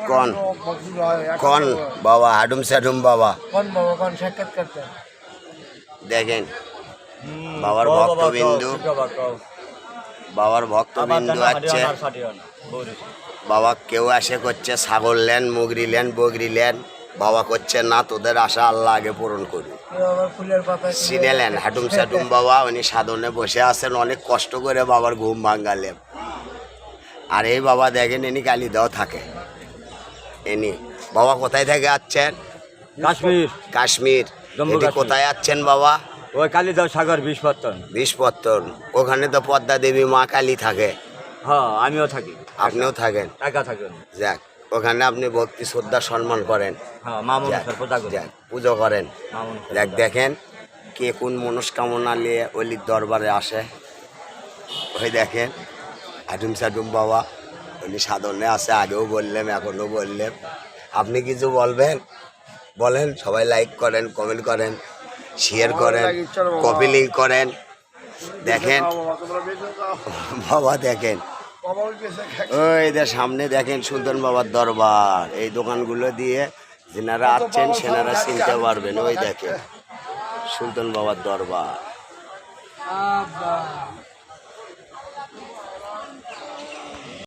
कौन कौन बाबा हाडुम साडुम बाबा कौन बाबा कौन साक्षात करते हैं देखें बाबार भक्तबिंदु বাবার ভক্তবিন্দু আছে বাবা কেউ আসে করছে ছাগল নেন মুগরি নেন বগরি নেন বাবা করছে না তোদের আশা আল্লাহ আগে পূরণ করুন চিনেলেন হাটুম সাটুম বাবা উনি সাধনে বসে আছেন অনেক কষ্ট করে বাবার ঘুম ভাঙালেন আর এই বাবা দেখেন ইনি কালিদাও থাকে ইনি বাবা কোথায় থেকে আসছেন কাশ্মীর কাশ্মীর কোথায় আসছেন বাবা ওই কালিদাও সাগর বিষপত্তন ওখানে তো পদ্মা দেবী মা কালী থাকে হ্যাঁ আমিও থাকি আপনিও থাকেন একা থাকেন যাক ওখানে আপনি ভক্তি শ্রদ্ধা সম্মান করেন হ্যাঁ মা মনসার পূজা করি যাক পুজো করেন দেখ দেখেন কে কোন মনস্কামনা নিয়ে অলির দরবারে আসে ওই দেখেন হাডুম সাডুম বাবা উনি সাধনে আছে আগেও বললেন এখনও বললেন আপনি কিছু বলবেন বলেন সবাই লাইক করেন কমেন্ট করেন শেয়ার করেন কপি লিঙ্ক করেন দেখেন বাবা দেখেন ওই যে সামনে দেখেন সুলতান বাবার দরবার এই দোকানগুলো দিয়ে যেনারা আসছেন সেনারা চিনতে পারবেন ওই দেখেন সুলতান বাবার দরবার